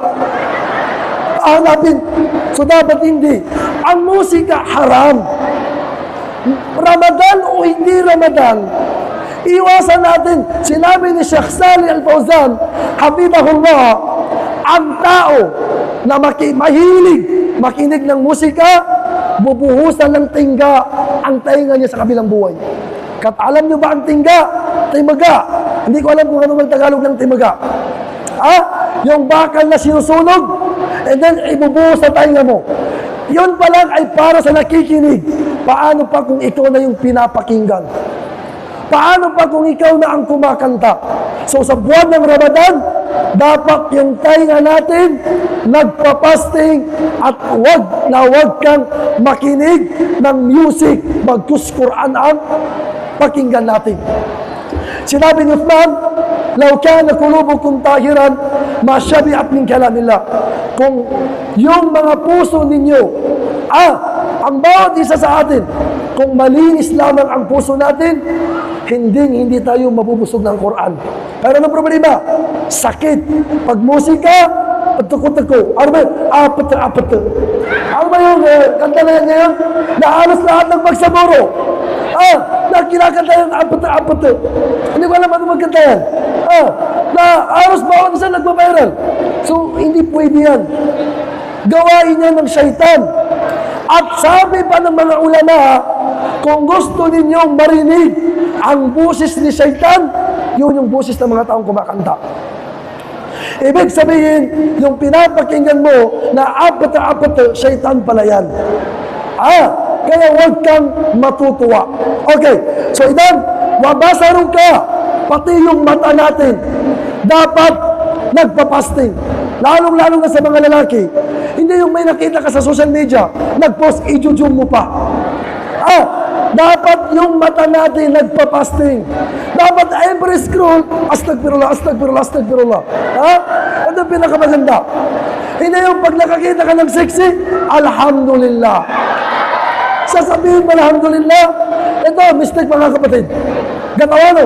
Hahanapin. So dapat hindi. Ang musika, haram. Ramadan o hindi Ramadan, iwasan natin. Sinabi ni Sheikh Salih Al-Fawzan, hafidhahullah, ang tao na mahilig makinig ng musika, bubuhusan ng tingga ang tainga niya sa kabilang buhay. Kat alam niyo ba ang tingga? Timaga. Hindi ko alam kung ano ang Tagalog ng timaga. Yung bakal na sinusunog, and then ibubuhos sa tainga mo. Yun pa lang ay para sa nakikinig. Paano pa kung ikaw na yung pinapakinggan? Paano pa kung ikaw na ang kumakanta? So sa buwan ng Ramadan, dapat yung tainga natin nagpapasting at wag kang makinig ng music, bagkus Quran ang pakinggan natin. Sinabi ni Uthman, "Law kana qulubukum tahiran, ma syabi'at min kalamillah." Kung yung mga puso ninyo, ang bawat isa sa atin, kung malinis lamang ang puso natin, hindi tayo mabubusog ng Quran. Pero ano problema? Sakit. Pag musika, pagtuko-tuko. Ano ba? Apat. Ano ba yung kanta na yan ngayon? Na halos lahat ng pagsaburo. Na kinakanta yung apat. Hindi ko alam ano magkanta yan. Na halos bawat isa nagpa-viral. So, hindi pwede yan. Gawain yan ng syaitan. At sabi pa ng mga ulama, kung gusto ninyong marinig ang boses ni syaitan, yun yung boses ng mga taong kumakanta. Ibig sabihin, yung pinapakinggan mo na apat, syaitan pala yan. Kaya huwag kang matutuwa. Okay, so idan, wabasaru ka, pati yung mata natin, dapat nagpapasting. Lalong-lalong na sa mga lalaki. Hindi yung may nakita ka sa social media, nag-post, i-jujum mo pa. Dapat yung mata natin nagpapasting. Dapat every scroll, astagfirullah. Ano yung pinakamaganda? Hindi yung pag nakakita ka ng sexy, alhamdulillah. Sasabihin mo alhamdulillah. Ito, mistake mga kapatid. Gatawano.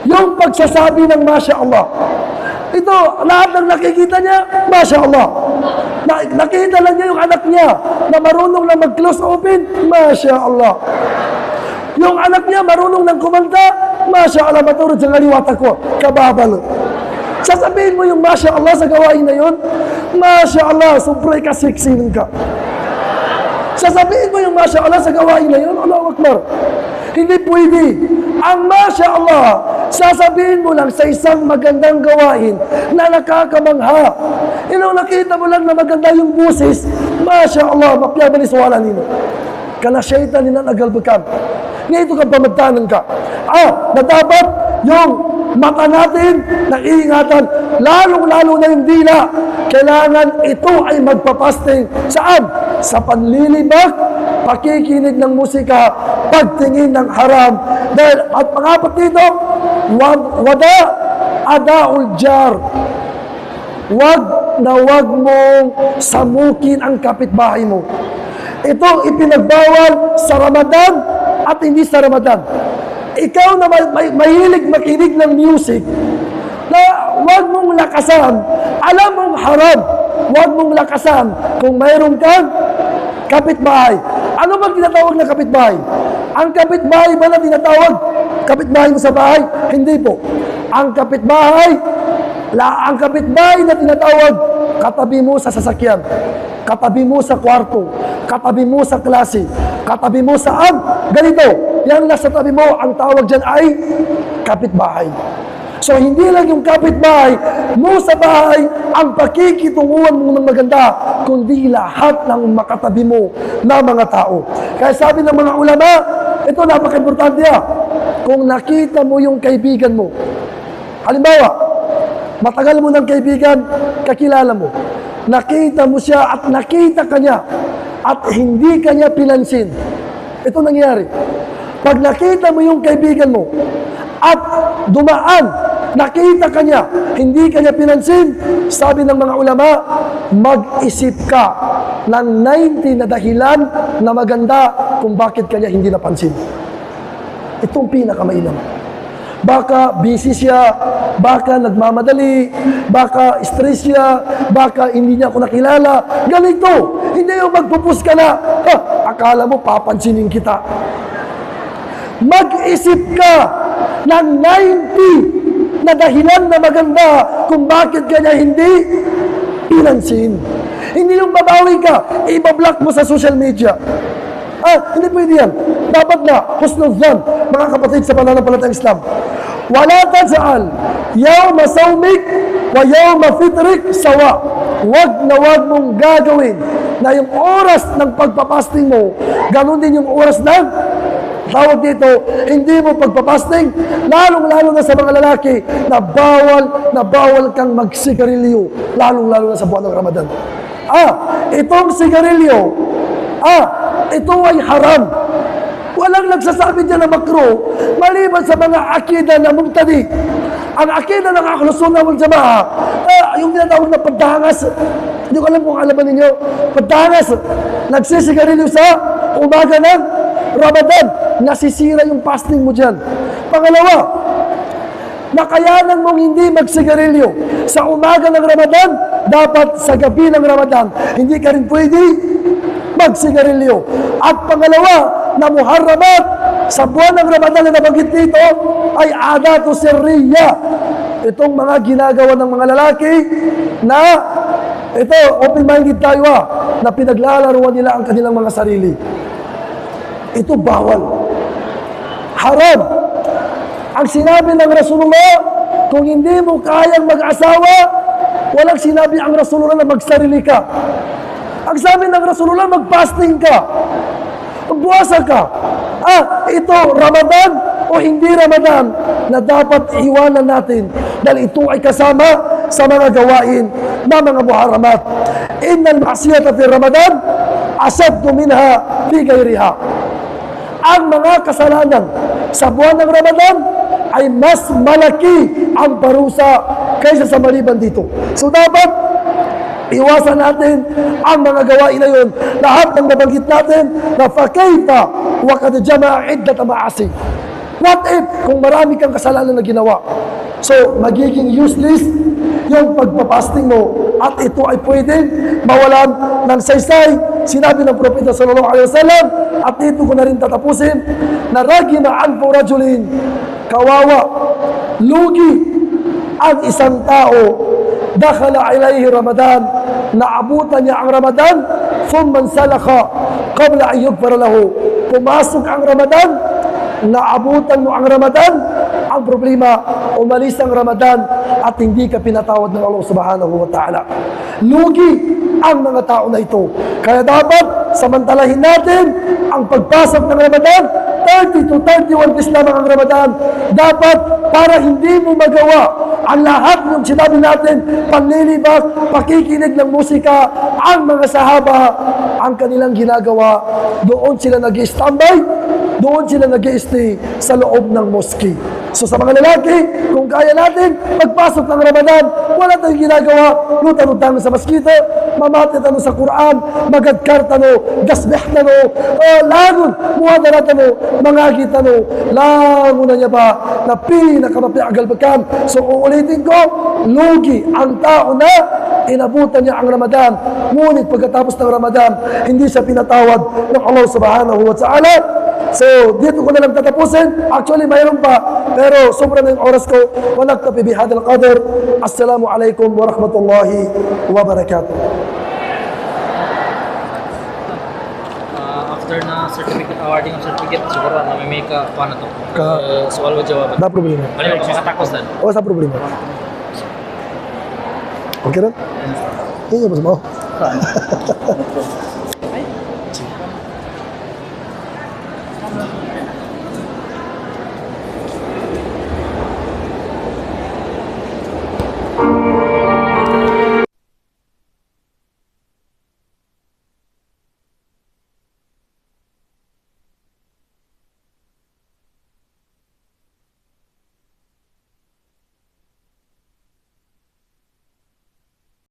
Yung pagsasabi ng Masya Allah. Ito, lahat ng nakikita niya, Masya Allah. Nakita lang niya yung anak niya na marunong na mag-close open, Masya Allah. Yung anak niya marunong nang kumanta, Masya Allah, maturod sa ngaliwata ko, kababalo. Sasabihin mo yung Masya Allah sa gawain na yun, Masya Allah, sobrang ka-sexy nun ka. Sasabihin mo yung Masya Allah sa gawain na yun, Allahu Akbar. Hindi pwede. Ang Masya Allah, sasabihin mo lang sa isang magandang gawain na nakakamangha. Nakita mo lang na maganda yung busis, Masya Allah, mapyaban iswala nino. Kana syaitan nina nagalbukam. Ngayon ito kang pamagtanan ka. Na dapat yung mata natin, naiingatan, lalong-lalo na yung dila. Kailangan ito ay magpapasting. Saan? Sa panlilibak, pakikinig ng musika, pagtingin ng haram. Dahil, at pangapat dito, wada adaul jar. Wag mong samukin ang kapitbahay mo. Ito ipinagbawal sa Ramadan at hindi sa Ramadan. Ikaw na mahilig makinig ng music, na wag mong lakasan, alam mong haram, wag mong lakasan kung mayroon kang kapitbahay. Ano bang tinatawag na kapitbahay? Ang kapitbahay ba na tinatawag kapitbahay mo sa bahay? Hindi po. Ang kapitbahay na tinatawag, katabi mo sa sasakyan, katabi mo sa kwarto, katabi mo sa klase, katabi mo saan? Ganito, yung nasa tabi mo, ang tawag dyan ay kapitbahay. So, hindi lang yung kapitbahay mo sa bahay ang pakikitunguhan mo ng maganda, kundi lahat ng makatabi mo na mga tao. Kaya sabi ng mga ulama, ito napaka-importante kung nakita mo yung kaibigan mo, halimbawa, matagal mo ng kaibigan, kakilala mo, nakita mo siya at nakita ka niya at hindi ka niya pinansin. Ito nangyari. Pag nakita mo yung kaibigan mo at dumaan, nakita ka niya, hindi ka niya pinansin, sabi ng mga ulama, mag-isip ka ng 90 na dahilan na maganda kung bakit ka niya hindi napansin. Itong pinakamainam. Baka busy siya, baka nagmamadali, baka stress siya, baka hindi niya ako nakilala. Ganito, hindi yung magpupus ka na, akala mo papansinin kita. Mag-isip ka ng 90 na dahilan na maganda kung bakit ka niya hindi pinansin. Hindi yung babawi ka, ibablock mo sa social media. Hindi pwede yan. Dapat na, husnul dhan, mga kapatid sa pananampalatayang Islam. Wala taj'al yawma sawmik wa yawma fitrik sawa. Wag mong gagawin na yung oras ng pagpapasting mo, ganun din yung oras ng Tawag dito, hindi mo pagpapasting, lalong-lalo na sa mga lalaki na bawal kang magsigarilyo, lalong-lalo na sa buwan ng Ramadan. Itong sigarilyo, ito ay haram. Walang nagsasabi dyan na makro, maliban sa mga akida na mubtadi. Ang akida ng Ahlus Sunnah wal Jamaa, yung tinatawag na pagdangas. Hindi ko alam kung alam ba ninyo. Pagdangas, nagsisigarilyo sa umaga ng Ramadan. Nasisira yung fasting mo dyan. Pangalawa, nakayanan mong hindi magsigarilyo sa umaga ng Ramadan, dapat sa gabi ng Ramadan, hindi ka rin pwede magsigarilyo. At pangalawa, na muharramat sa buwan ng Ramadan na nabanggit dito ay adatu sirriya. Itong mga ginagawa ng mga lalaki na ito, open-minded tayo na pinaglalaruan nila ang kanilang mga sarili. Ito bawal. Haram. Ang sinabi ng Rasulullah, kung hindi mo kayang mag-asawa, walang sinabi ang Rasulullah na magsarili ka. Ang sabi ng Rasulullah, mag-fasting ka. Magbuwasa ka. Ito, Ramadan o hindi Ramadan na dapat iwanan natin dahil ito ay kasama sa mga gawain na mga muharramat. Innal ma'siyata fi Ramadan asaddu minha fi ghayriha. Ang mga kasalanan sa buwan ng Ramadan ay mas malaki ang parusa kaysa sa maliban dito. So dapat iwasan natin ang mga gawain na yun. Lahat ng nabanggit natin na fakayfa wa kad jama'a iddat ma'asi. What if kung marami kang kasalanan na ginawa? So, magiging useless yung pagpapasting mo at ito ay pwedeng mawalan ng saysay. Sinabi ng Propeta sallallahu alaihi wasallam, at dito ko na rin tatapusin, na ragima anfu rajulin, kawawa, lugi ang isang tao, dakhala ilayhi Ramadan, naabutan niya ang Ramadan, thumma salakha qabla an yughfar lahu. Pumasok ang Ramadan, naabutan mo ang Ramadan, ang problema, umalis ang Ramadan at hindi ka pinatawad ng Allah subhanahu wa ta'ala. Lugi ang mga tao na ito. Kaya dapat samantalahin natin ang pagpasok ng Ramadan. 30 to 31 days lamang ang Ramadan. Dapat para hindi mo magawa ang lahat ng sinabi natin, panlilibak, pakikinig ng musika, ang mga sahaba, ang kanilang ginagawa, doon sila nag-standby, doon sila nag-stay sa loob ng mosque. So sa mga lalaki, kung kaya natin, pagpasok ng Ramadan, wala tayong ginagawa, lutanong tayo sa maskita, mamati tayo sa Quran, magadkar tayo, gasbih tayo, lagun, muhadara tayo, mangagi tayo, lagun na niya ba, na pinakamapiagal bagkan. So uulitin ko, lugi ang tao na inabutan niya ang Ramadan, ngunit pagkatapos ng Ramadan, hindi siya pinatawad ng Allah subhanahu wa ta'ala. So, dito ko na lang tatapusin. Actually, mayroon pa. Pero, sobra na yung oras ko. Wa naktafi bihadal qadr. Assalamu alaikum wa rahmatullahi wa barakatuh. After na certificate, awarding of certificate, siguro na may ka, paano to? Soal o jawaban? Da problema. Bali, makatakos dan. O, sa problema. Okay rin? Hindi niya ba sumaw?